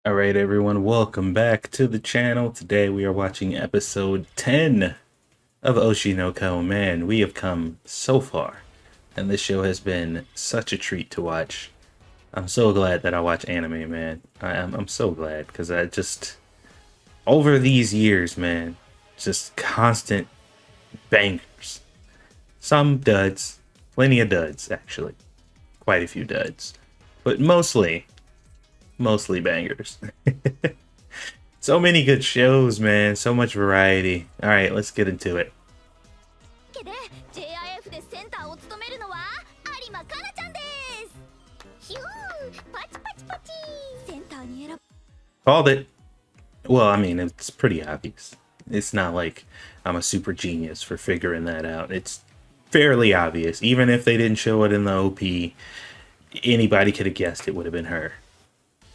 All right, everyone, welcome back to the channel. Today we are watching episode 10 of Oshinoko. Man, we have come so far, and this show has been such a treat to watch. I'm so glad that I watch anime, man. I'm so glad because I just over these years, man, just constant bangers. Some duds, plenty of duds actually, quite a few duds, but mostly bangers. So many good shows, man. So much variety. All right, let's get into it. Called it. Well, I mean, it's pretty obvious. It's not like I'm a super genius for figuring that out. It's fairly obvious. Even if they didn't show it in the OP, anybody could have guessed it would have been her.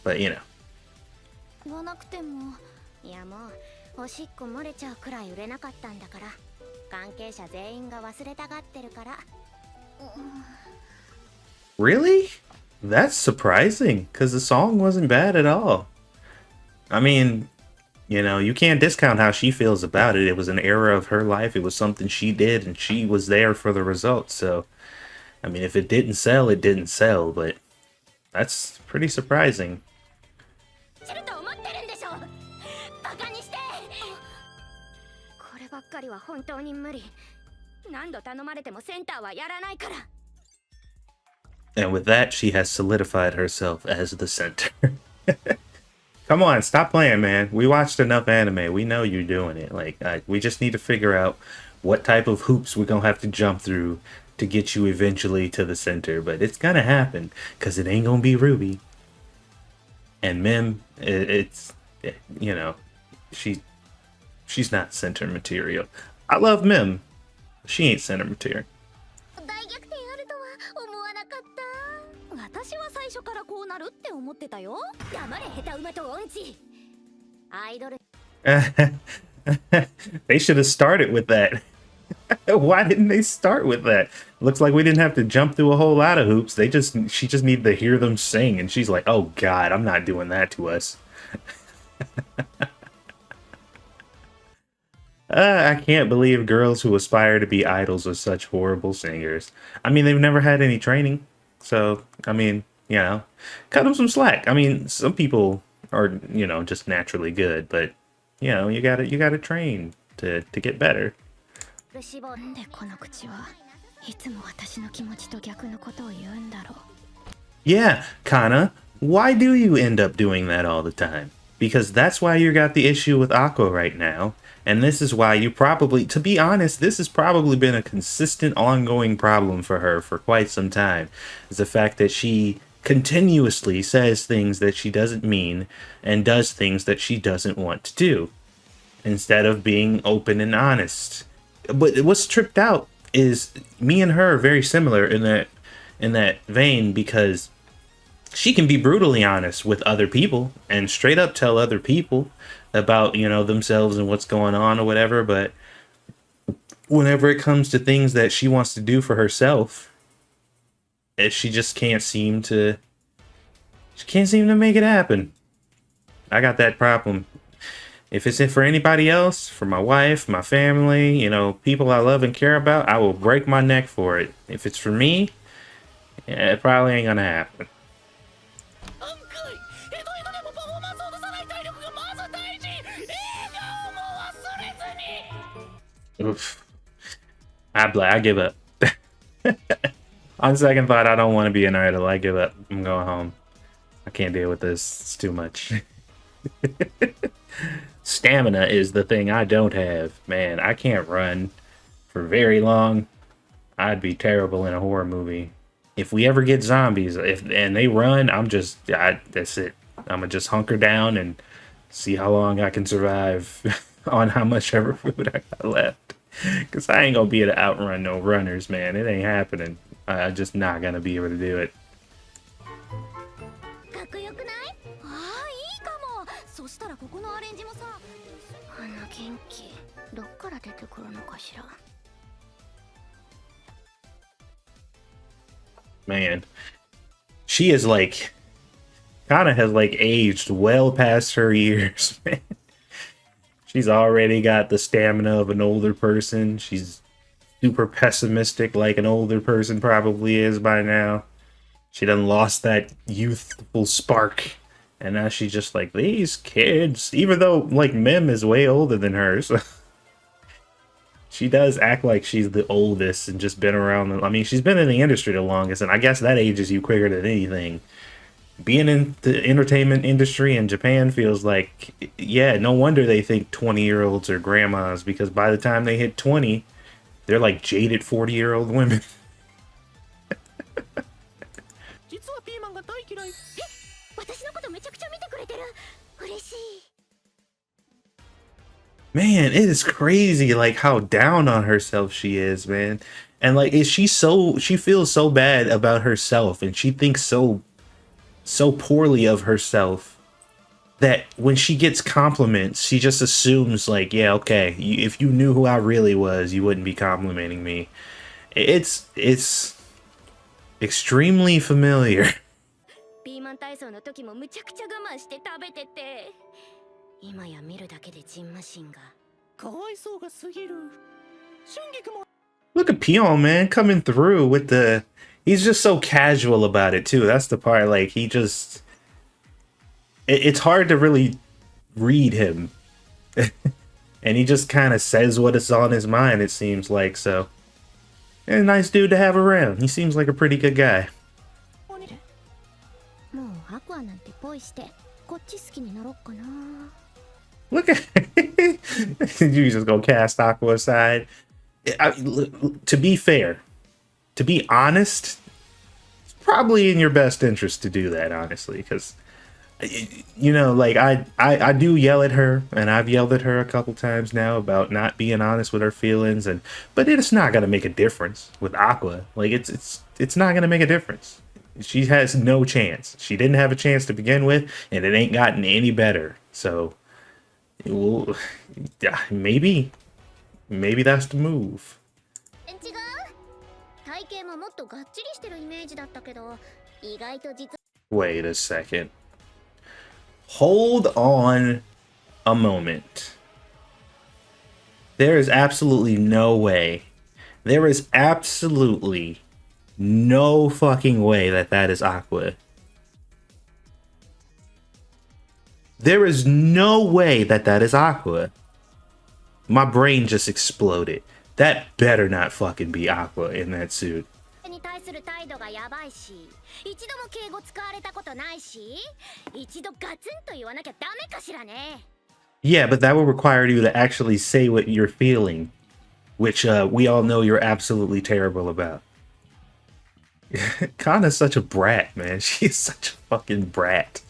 But, you know. 言わなくてもいやもうおしっこ漏れちゃうくらい売れなかったんだから関係者全員が忘れたがってるから Really? That's surprising, because the song wasn't bad at all. I mean, you know, you can't discount how she feels about it. It was an era of her life. It was something she did, and she was there for the results. So, I mean, if it didn't sell, it didn't sell, but that's pretty surprising. 知ると思ってるんでしょバカにしてこればっかりは本当に無理何度頼まれてもセンターはやらないから And with that, she has solidified herself as the center. Come on, stop playing, man. We watched enough anime. We know you're doing it. Like, we just need to figure out what type of hoops we're gonna have to jump through to get you eventually to the center. But it's gonna happen, because it ain't gonna be Ruby. And Mim, it's, you know, she's not center material. I love Mim. She ain't center material. 大逆転あるとは思わなかった私は最初からこうなるって思ってたよ黙れ下手馬と音痴アイドル They should have started with that. Why didn't they start with that? Looks like we didn't have to jump through a whole lot of hoops. She just needed to hear them sing, and she's like, "Oh God, I'm not doing that to us." I can't believe girls who aspire to be idols are such horrible singers. I mean, they've never had any training, so I mean, you know, cut them some slack. I mean, some people are, you know, just naturally good, but you know, you gotta train to get better. なんでこの口はいつも私の気持ちと逆のことを言うんだろう Yeah, Kana, why do you end up doing that all the time? Because that's why you got the issue with Aqua right now, and this is why you probably, to be honest, this has probably been a consistent ongoing problem for her for quite some time, is the fact that she continuously says things that she doesn't mean and does things that she doesn't want to do, instead of being open and honest. But what's tripped out is me and her are very similar in that vein, because she can be brutally honest with other people and straight up tell other people about, you know, themselves and what's going on or whatever, but whenever it comes to things that she wants to do for herself, she just can't seem to make it happen. I got that problem. If it's for anybody else, for my wife, my family, you know, people I love and care about, I will break my neck for it. If it's for me, yeah, it probably ain't gonna happen. Oof. I give up. On second thought, I don't want to be an idol. I give up. I'm going home. I can't deal with this. It's too much. Stamina is the thing I don't have. Man, I can't run for very long. I'd be terrible in a horror movie. If we ever get zombies, and they run, that's it. I'm gonna just hunker down and see how long I can survive on how much ever food I got left. Cause I ain't gonna be able to outrun no runners, man. It ain't happening. I'm just not gonna be able to do it. かっこよくないああいいかもそしたらここのアレンジもさあの元気どっから出てくるのかしら Man, she is like Kana has like aged well past her years, man. She's already got the stamina of an older person. She's super pessimistic like an older person probably is by now. She done lost that youthful spark. And now she's just like, these kids, even though like Mim is way older than her, so she does act like she's the oldest and just been around. I mean, she's been in the industry the longest, and I guess that ages you quicker than anything. Being in the entertainment industry in Japan feels like, yeah, no wonder they think 20-year-olds are grandmas, because by the time they hit 20, they're like jaded 40-year-old women. Man, it is crazy like how down on herself she is, man. And like she feels so bad about herself, and she thinks so poorly of herself that when she gets compliments, she just assumes like, yeah, okay, if you knew who I really was, you wouldn't be complimenting me. It's extremely familiar. ピーマン体操の時もむちゃくちゃ我慢して食べてて、今や見るだけでジンマシンがかわいそうがすぎる。春菊も Look at Pion, man, coming through with the... He's just so casual about it, too. That's the part, like, he just... It's hard to really read him. And he just kind of says what is on his mind, it seems like, so... A nice dude to have around. He seems like a pretty good guy. Look at... You just gonna cast Aqua aside? To be fair, to be honest, it's probably in your best interest to do that, honestly, because, you know, like, I do yell at her, and I've yelled at her a couple times now about not being honest with her feelings, but it's not gonna make a difference with Aqua. Like, it's not gonna make a difference. She has no chance. She didn't have a chance to begin with, and it ain't gotten any better. So, well, maybe that's the move. Wait a second. Hold on a moment. There is absolutely no way. There is absolutely no fucking way that is Aqua. There is no way that is Aqua. My brain just exploded. That better not fucking be Aqua in that suit. Yeah, but that would require you to actually say what you're feeling, which we all know you're absolutely terrible about. Kana's such a brat, man. She's such a fucking brat.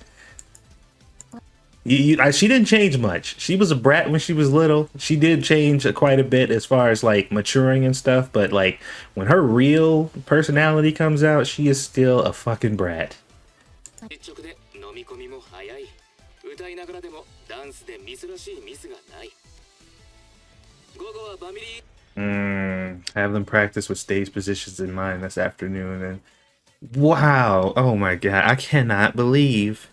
She didn't change much. She was a brat when she was little. She did change quite a bit as far as like maturing and stuff, but like when her real personality comes out, she is still a fucking brat. Have them practice with stage positions in mind this afternoon. And wow, oh my god, I cannot believe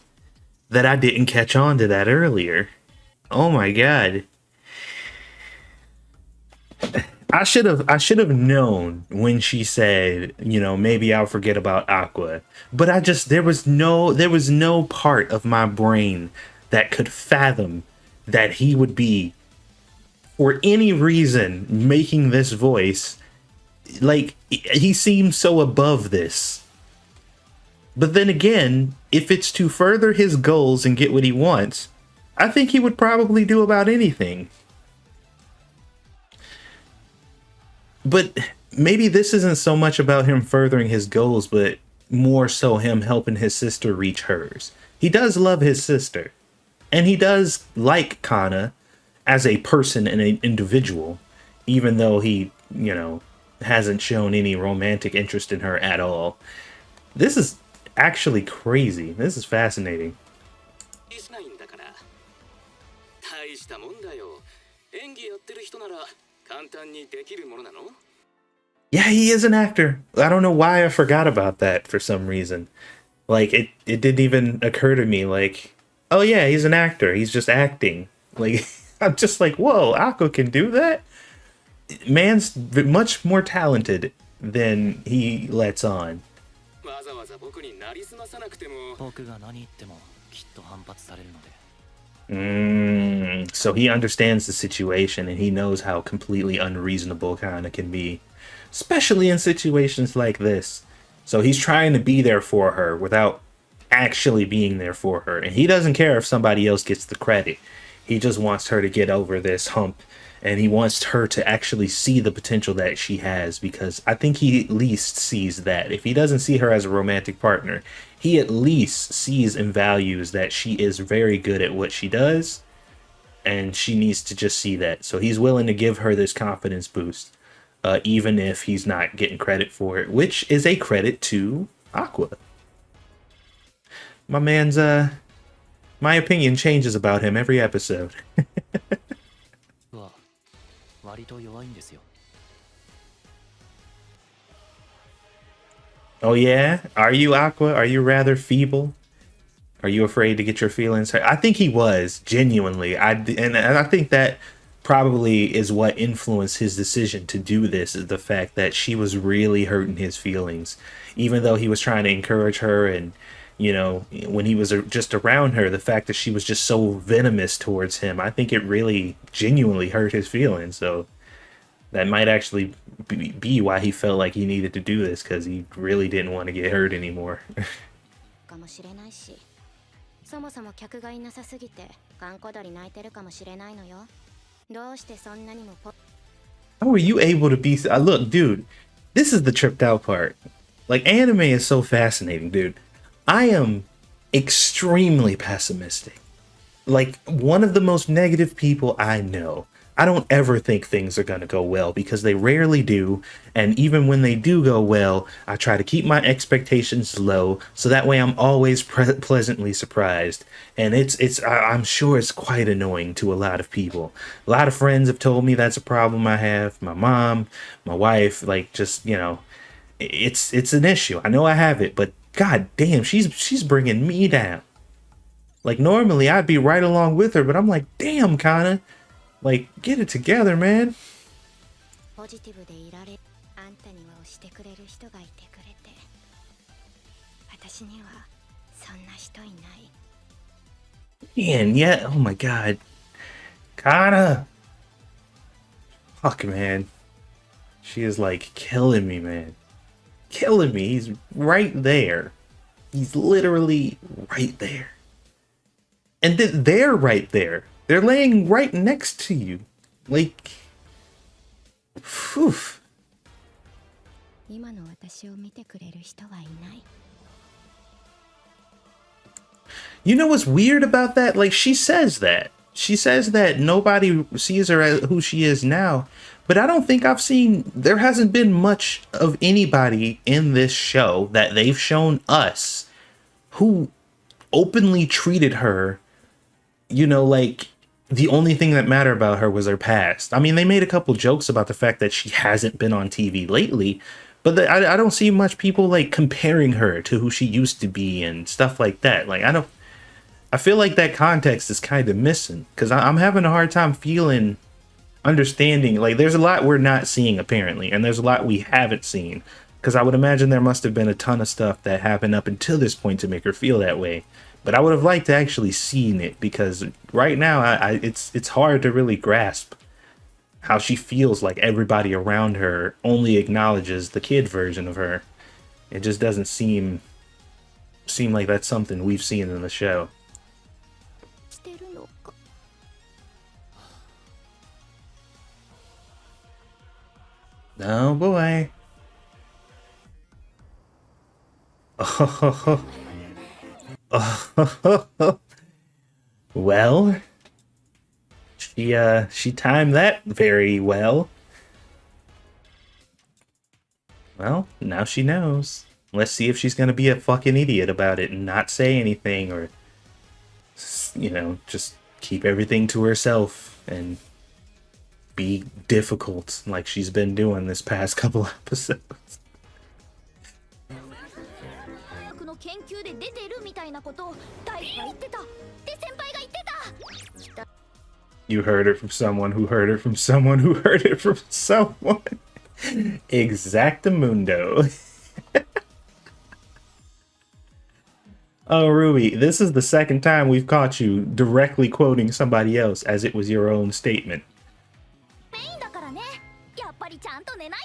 that I didn't catch on to that earlier. Oh my god. I should have known when she said, you know, maybe I'll forget about Aqua. But there was no part of my brain that could fathom that he would be, for any reason, making this voice. Like, he seems so above this. But then again, if it's to further his goals and get what he wants, I think he would probably do about anything. But maybe this isn't so much about him furthering his goals, but more so him helping his sister reach hers. He does love his sister, and he does like Kana as a person and an individual, even though he, you know, hasn't shown any romantic interest in her at all. This is actually crazy. This is fascinating. Yeah, he is an actor. I don't know why I forgot about that for some reason. Like it didn't even occur to me like, oh yeah, he's an actor. He's just acting. Like I'm just like, whoa, Aqua can do that? Man's much more talented than he lets on. わざわざ僕になりすまさなくても僕が何言ってもきっと反発されるので So he understands the situation and he knows how completely unreasonable Kana can be, especially in situations like this. So he's trying to be there for her without actually being there for her. And he doesn't care if somebody else gets the credit. He just wants her to get over this hump, and he wants her to actually see the potential that she has, because I think he at least sees that. If he doesn't see her as a romantic partner, he at least sees and values that she is very good at what she does, and she needs to just see that. So he's willing to give her this confidence boost, even if he's not getting credit for it, which is a credit to Aqua. My man's, my opinion changes about him every episode. は割と弱いんですよ Oh yeah? Are you Aqua? Are you rather feeble? Are you afraid to get your feelings hurt? I think he was, genuinely. And I think that probably is what influenced his decision to do this, is the fact that she was really hurting his feelings. Even though he was trying to encourage her, and, you know, when he was just around her, the fact that she was just so venomous towards him, I think it really genuinely hurt his feelings. So that might actually be why he felt like he needed to do this, because he really didn't want to get hurt anymore. かもしれないし、そもそも客がいなさすぎて頑固鳥泣いてるかもしれないのよ。どうしてそんなにもポ How are you able to be... look, dude, this is the tripped out part. Like, anime is so fascinating, dude. I am extremely pessimistic. Like, one of the most negative people I know. I don't ever think things are going to go well, because they rarely do. And even when they do go well, I try to keep my expectations low, so that way I'm always pleasantly surprised. And I'm sure it's quite annoying to a lot of people. A lot of friends have told me that's a problem I have. My mom, my wife, like, just, you know, it's an issue. I know I have it, but god damn, she's bringing me down. Like, normally I'd be right along with her, but I'm like, damn, Kana. Like, get it together, man. ポジティブでいられ、あんたには押してくれる人がいてくれて、私にはそんな人いない。 And yeah, oh my god. Kana. Fuck, man. She is like killing me, man. Killing me. He's right there. He's literally right there. And they're right there. They're laying right next to you. Like, phew. 今の私を見てくれる人はいない。 You know what's weird about that? Like, she says that. She says that nobody sees her as who she is now. But I don't think there hasn't been much of anybody in this show that they've shown us who openly treated her, you know, like the only thing that mattered about her was her past. I mean, they made a couple jokes about the fact that she hasn't been on TV lately, but I don't see much people like comparing her to who she used to be and stuff like that. Like, I feel like that context is kind of missing, because I'm having a hard time understanding. Like, there's a lot we're not seeing apparently, and there's a lot we haven't seen, because I would imagine there must have been a ton of stuff that happened up until this point to make her feel that way. But I would have liked to actually seen it, because right now it's hard to really grasp how she feels like everybody around her only acknowledges the kid version of her. It just doesn't seem like that's something we've seen in the show. してるのか。 Oh boy. Oh. Well, she timed that very well. Well, now she knows. Let's see if she's gonna be a fucking idiot about it and not say anything, or, you know, just keep everything to herself and be difficult like she's been doing this past couple episodes. の研究で出なことを大輝が言ってた。で先輩が言ってた。 You heard it from someone who heard it from someone who heard it from someone. Exactamundo. Oh, Ruby, this is the second time we've caught you directly quoting somebody else as it was your own statement. メインだからね。やっぱりちゃんと寝ない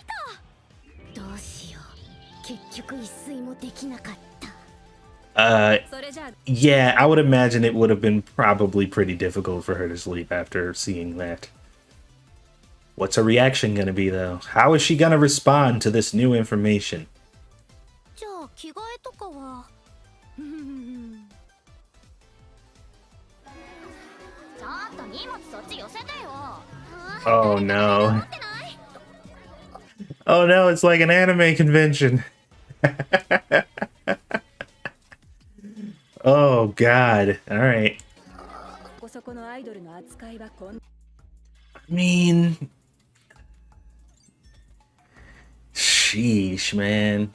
と。どうしよう。結局一睡もできなかった。Yeah, I would imagine it would have been probably pretty difficult for her to sleep after seeing that. What's her reaction gonna be, though? How is she gonna respond to this new information? じゃあ着替えとかは。ちょっと荷物そっち寄せてよ。Oh no. Oh no, it's like an anime convention. Oh god. Alright. I mean, sheesh, man.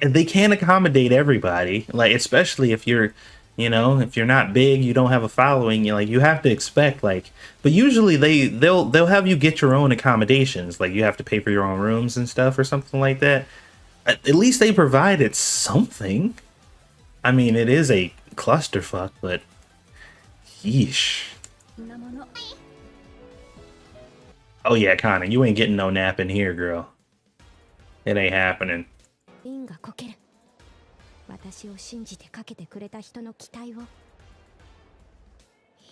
They can't accommodate everybody. Like, especially if you're, you know, if you're not big, you don't have a following, you have to expect, like, but usually they'll have you get your own accommodations. Like, you have to pay for your own rooms and stuff or something like that. At least they provided something. I mean, it is a clusterfuck, but yeesh. Oh yeah, Connor, you ain't getting no nap in here, girl. It ain't happening. リンがこける。私を信じてかけてくれた人の期待を。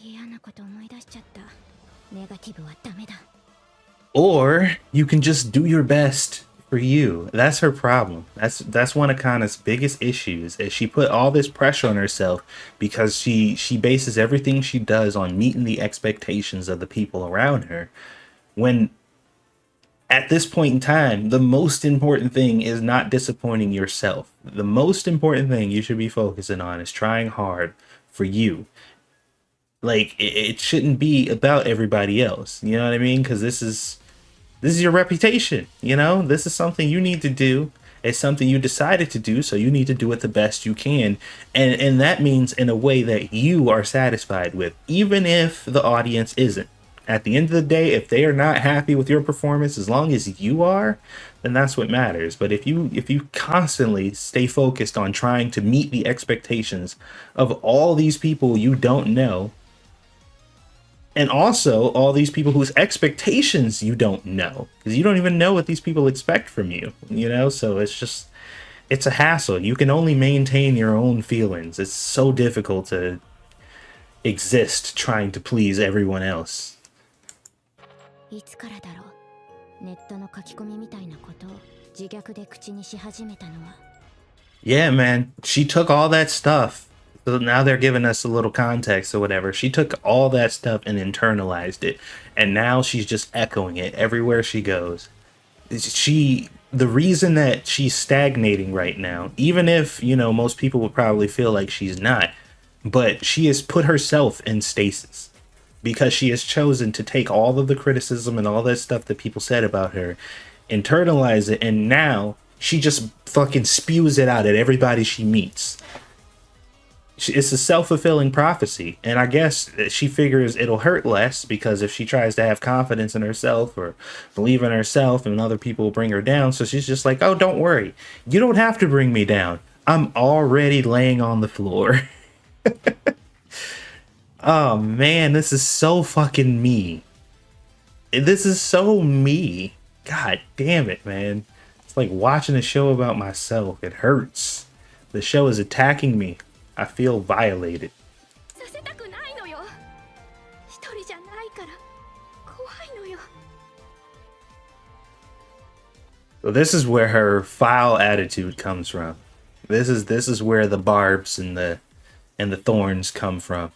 嫌なこと思い出しちゃった。ネガティブはダメだ。Or you can just do your best for you. That's her problem. That's one of Kana's biggest issues, is she put all this pressure on herself because she bases everything she does on meeting the expectations of the people around her. When at this point in time, the most important thing is not disappointing yourself. The most important thing you should be focusing on is trying hard for you. Like, it shouldn't be about everybody else. You know what I mean? Because this is your reputation. You know, this is something you need to do. It's something you decided to do, so you need to do it the best you can. And that means in a way that you are satisfied with, even if the audience isn't. At the end of the day, if they are not happy with your performance, as long as you are, then that's what matters. But if you constantly stay focused on trying to meet the expectations of all these people you don't know, and also all these people whose expectations you don't know, because you don't even know what these people expect from you, you know? So it's a hassle. You can only maintain your own feelings. It's so difficult to exist trying to please everyone else. いつからだろう。ネットの書き込みみたいなことを自虐で口にし始めたのは。Yeah, man. She took all that stuff. So now they're giving us a little context or whatever. She took all that stuff and internalized it. And now she's just echoing it everywhere she goes. The reason that she's stagnating right now, even if, you know, most people would probably feel like she's not, but she has put herself in stasis. Because she has chosen to take all of the criticism and all that stuff that people said about her, internalize it, and now she just fucking spews it out at everybody she meets. It's a self-fulfilling prophecy, and I guess she figures it'll hurt less, because if she tries to have confidence in herself or believe in herself and other people will bring her down, so she's just like, oh, don't worry, you don't have to bring me down. I'm already laying on the floor. Oh man, this is so fucking me. This is so me. God damn it, man. It's like watching a show about myself. It hurts. The show is attacking me. I feel violated. So this is where her foul attitude comes from. This is where the barbs and the thorns come from.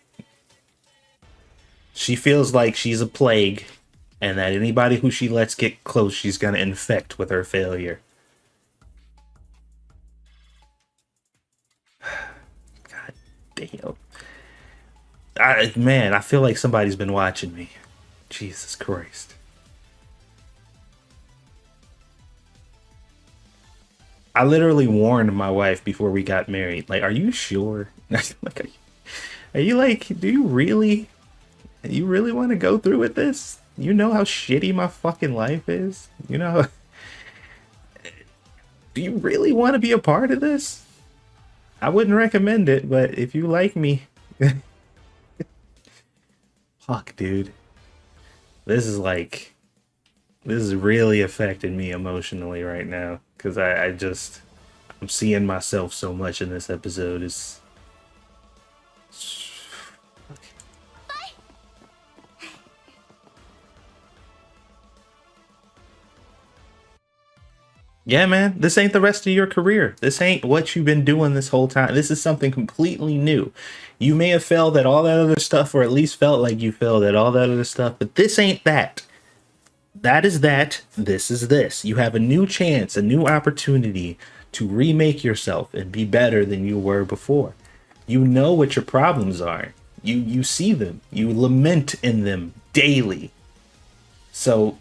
She feels like she's a plague, and that anybody who she lets get close, she's gonna infect with her failure. God damn. Man, I feel like somebody's been watching me. Jesus Christ. I literally warned my wife before we got married. Like, are you sure? Like, are you like, you really want to go through with this? You know how shitty my fucking life is? You know, do you really want to be a part of this? I wouldn't recommend it, but if you like me, fuck, dude. This is really affecting me emotionally right now. Because I'm seeing myself so much in this episode. Yeah, man, this ain't the rest of your career. This ain't what you've been doing this whole time. This is something completely new. You may have failed at all that other stuff, or at least felt like you failed at all that other stuff, but this ain't that. That is that. This is this. You have a new chance, a new opportunity to remake yourself and be better than you were before. You know what your problems are. You see them. You lament in them daily. So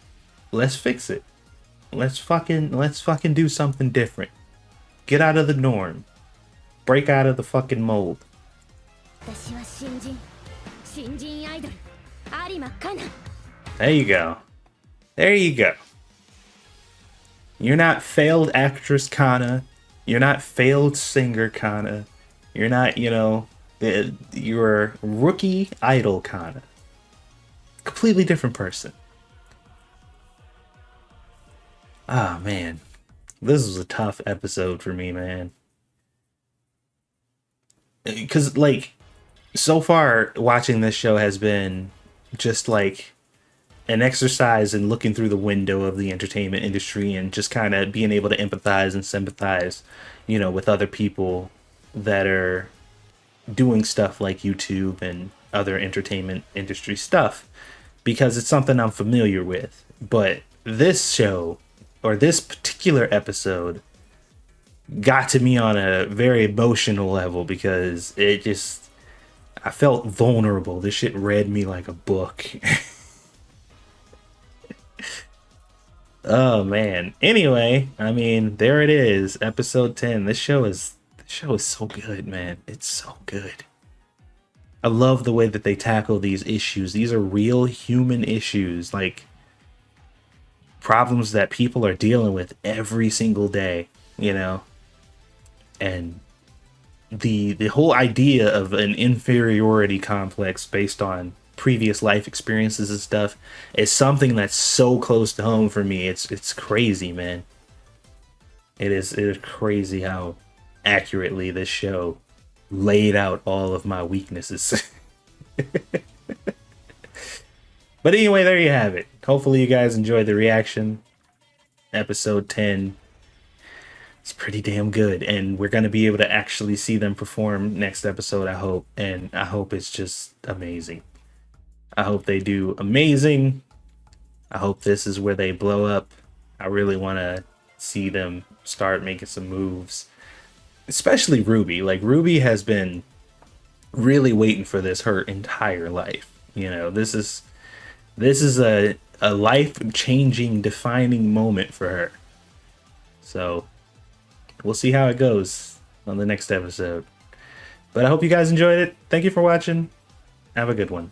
let's fix it. Let's fucking do something different. Get out of the norm. Break out of the fucking mold. 私は新人アイドル有馬かな There you go. There you go. You're not failed actress Kana. You're not failed singer Kana. You're not, you're rookie idol Kana. Completely different person. Ah, man. This was a tough episode for me, man. Because, like, so far, watching this show has been just, like, an exercise in looking through the window of the entertainment industry and just kind of being able to empathize and sympathize, with other people that are doing stuff like YouTube and other entertainment industry stuff, because it's something I'm familiar with. But this show, or this particular episode, got to me on a very emotional level because I felt vulnerable. This shit read me like a book. Oh man. Anyway, I mean, there it is, episode 10. This show is so good, man. It's so good. I love the way that they tackle these issues. These are real human issues, like problems that people are dealing with every single day, And the whole idea of an inferiority complex based on previous life experiences and stuff is something that's so close to home for me. It's crazy, man. It is crazy how accurately this show laid out all of my weaknesses. But anyway, there you have it. Hopefully you guys enjoyed the reaction. Episode 10. It's pretty damn good, and we're going to be able to actually see them perform next episode, I hope. And I hope it's just amazing. I hope they do amazing. I hope this is where they blow up. I really want to see them start making some moves. Especially Ruby. Like, Ruby has been really waiting for this her entire life. This is a life-changing, defining moment for her. So, we'll see how it goes on the next episode. But I hope you guys enjoyed it. Thank you for watching. Have a good one.